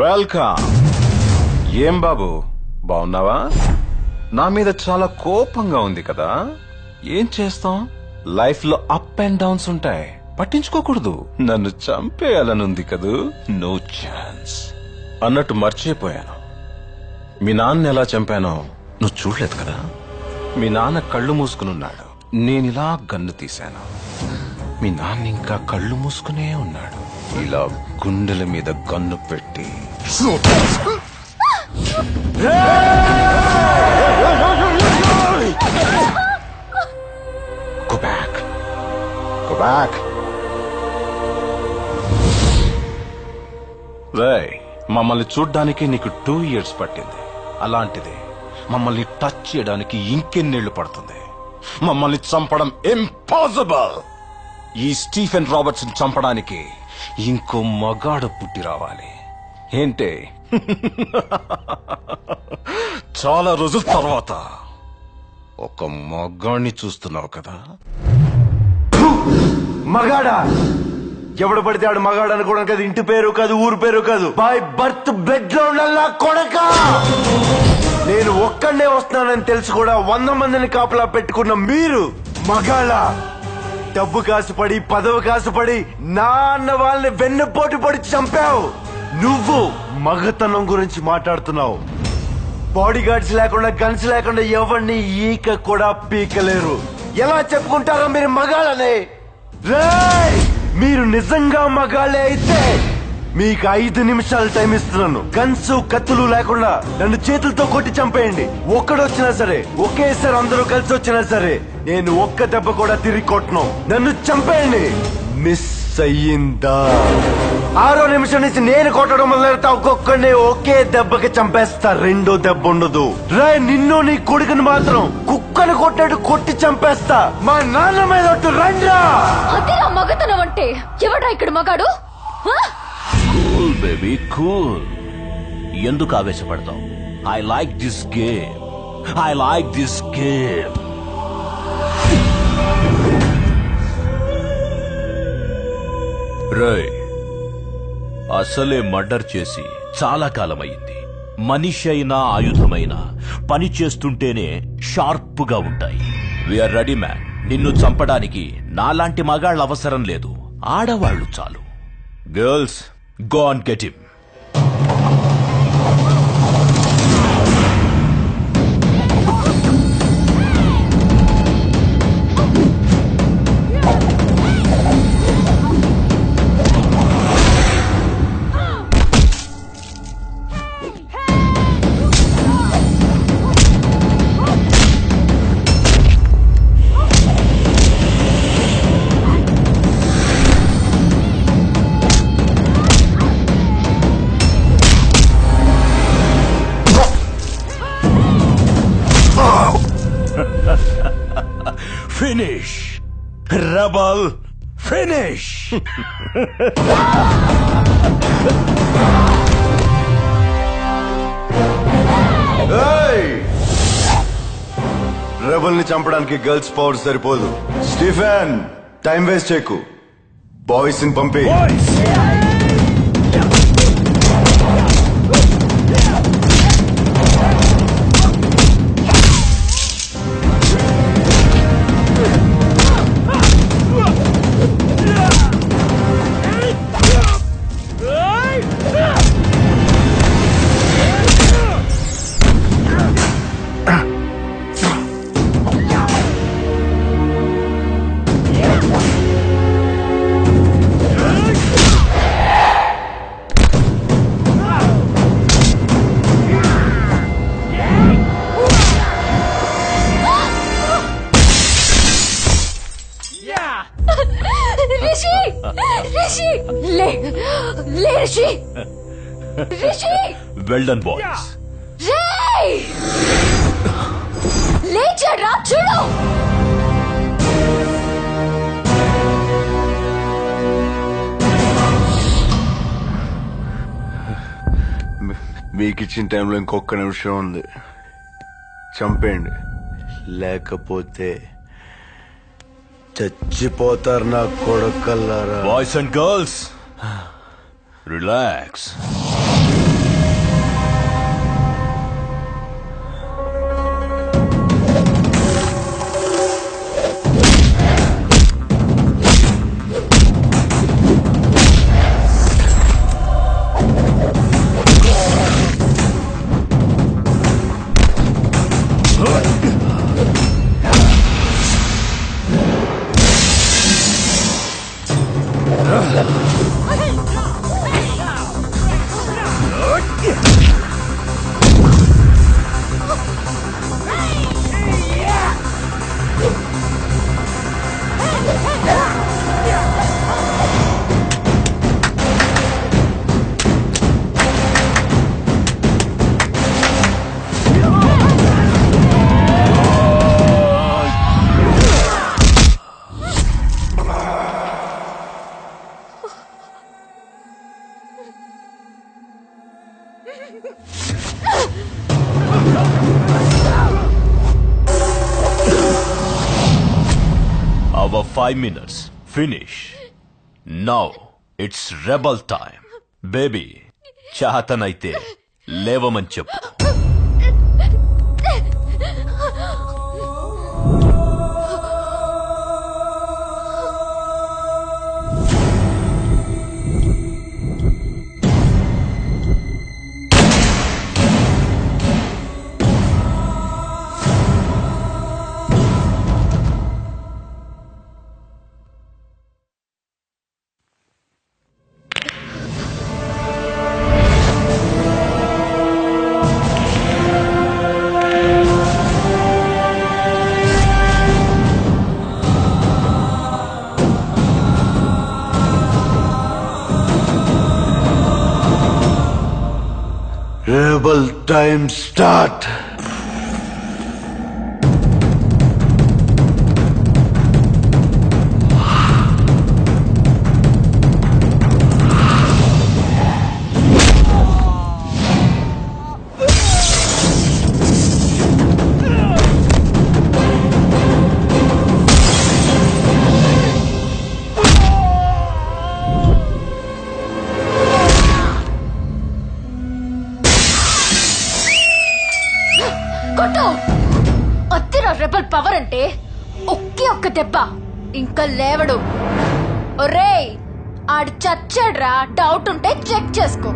Welcome. ఏం బాబు బాగున్నావా? నా మీద చాలా కోపంగా ఉంది కదా? ఏం చేస్తాం, లైఫ్ లో అప్ అండ్ డౌన్స్ ఉంటాయి, పట్టించుకోకూడదు. నన్ను చంపేయాలనుంది కదూ, నో ఛాన్స్. అన్నట్టు మర్చిపోయాను, మీ నాన్న ఎలా చంపానో నువ్వు చూడలేదు కదా? మీ నాన్న కళ్ళు మూసుకునున్నాడు, నేనిలా గన్ను తీశాను. మీ నాన్న ఇంకా కళ్ళు మూసుకునే ఉన్నాడు. ఇలా గుండెల మీద గన్ను పెట్టి Go back. Go back. రేయ్, మమ్మల్ని చూడ్డానికి నీకు 2 years పట్టింది. అలాంటిది మమ్మల్ని టచ్ చేయడానికి ఇంకెన్నేళ్లు పడుతుంది. మమ్మల్ని చంపడం ఇంపాసిబుల్. ఈ స్టీఫెన్ రాబర్ట్స్ చంపడానికి ఇంకో మగాడు పుట్టి రావాలి. ఏంటే చాలా రోజుల తర్వాత ఒక మగాడిని చూస్తున్నావు కదా? మగాడా? ఎవడు పడితే ఆడు మగాడు అనుకోవడం కాదు, ఇంటి పేరు కాదు, ఊరు పేరు కాదు, బై బర్త్ బ్లడ్ లో ఉండాలా కొడక. నేను ఒక్కడే వస్తున్నానని తెలుసు కూడా 100 మందిని కాపలా పెట్టుకున్న మీరు మగాళ్ళ? డబ్బు కాసుపడి, పదవి కాసుపడి నా అన్న వాళ్ళని వెన్నుపోటు పడి చంపావు. నువ్వు మగతనం గురించి మాట్లాడుతున్నావు. బాడీ గార్డ్స్ లేకుండా, గన్స్ లేకుండా ఎవరిని ఈక కూడా పీకలేరు. ఎలా చెప్పుకుంటారో మీరు మగాళ్ళని? రేయ్, మీరు నిజంగా మగాళ్ళే అయితే మీకు 5 నిమిషాలు టైం ఇస్తున్నాను. గన్స్ కత్తులు లేకుండా నన్ను చేతులతో కొట్టి చంపేయండి. ఒక్కడొచ్చినా సరే, ఒకేసారి అందరూ కలిసి వచ్చినా సరే, నేను ఒక్క దెబ్బ కూడా తిరిగి కొట్టను. నన్ను చంపేయండి. మిస్ అయ్యిందా? 6వ నిమిషం నుంచి నేను కొట్టడం మొదలెడతా. ఒక్కొక్కడిని ఒకే దెబ్బకి చంపేస్తా, రెండో దెబ్బ ఉండదు. రే, నిన్ను నీ కొడుకుని మాత్రం కుక్కను కొట్టాడు కొట్టి చంపేస్తా. మా నాన్న మీద ఒట్టు, రండ్రా. అదేనా మగతనం అంటే? ఎవడా ఇక్కడ మగాడు? Cool baby cool. ఎందుకు ఆవేశపడతావు? I like this game. I like this game. రేయ్, అసలే మర్డర్ చేసి చాలా కాలమైంది. మనిషి అయినా ఆయుధమైనా పని చేస్తుంటేనే షార్ప్ గా ఉంటాయి. We are ready man. నిన్ను చంపడానికి నాలాంటి మగాళ్ళ అవసరం లేదు, ఆడవాళ్లు చాలు. Girls, go and get him. Finish! Rebel, finish! Rebel ని చంపడానికి గర్ల్స్ పవర్ సరిపోదు. స్టీఫెన్, టైం వేస్ట్ చేయకు, బాయ్స్ ని పంపి. Well done, boys. రేయ్, లేచాడ్రా, చూడు. మీకు ఇచ్చిన టైంలో ఇంకొక నిమిషం ఉంది. చంపేయండి, లేకపోతే చచ్చిపోతారు నా కొడుకల్లారా. Boys and girls relax. Our 5 minutes finish. Now it's rebel time. Baby, చాతనైతే లేవమని చెప్పు. Rebel time start. కొట్టు. అత్తిరా రెబల్ పవర్ అంటే ఒక్క దెబ్బ ఇంకా లేవడు. ఒరేయ్ ఆడు చచ్చాడ్రా. డౌట్ ఉంటే చెక్ చేసుకో.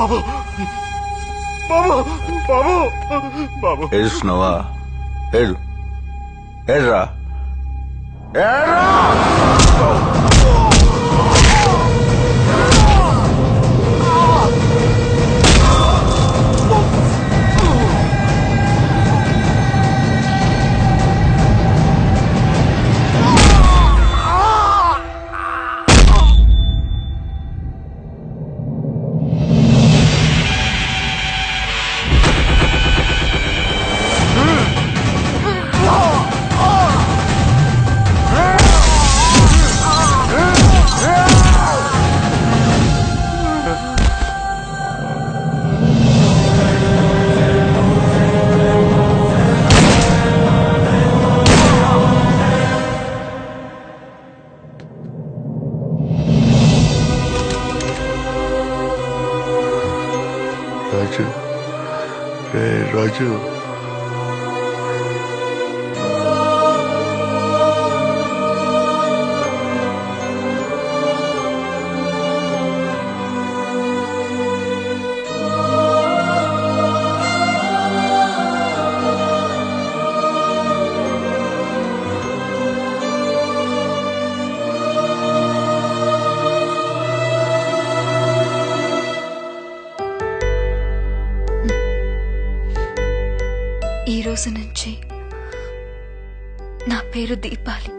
బాబు బాబు బాబు బాబు ఏడుస్తున్నావా? ఏడు ఏడ్రా ఏడ్రా. రాజు రాజు ఈ రోజు నుంచి నా పేరు దీపాలి.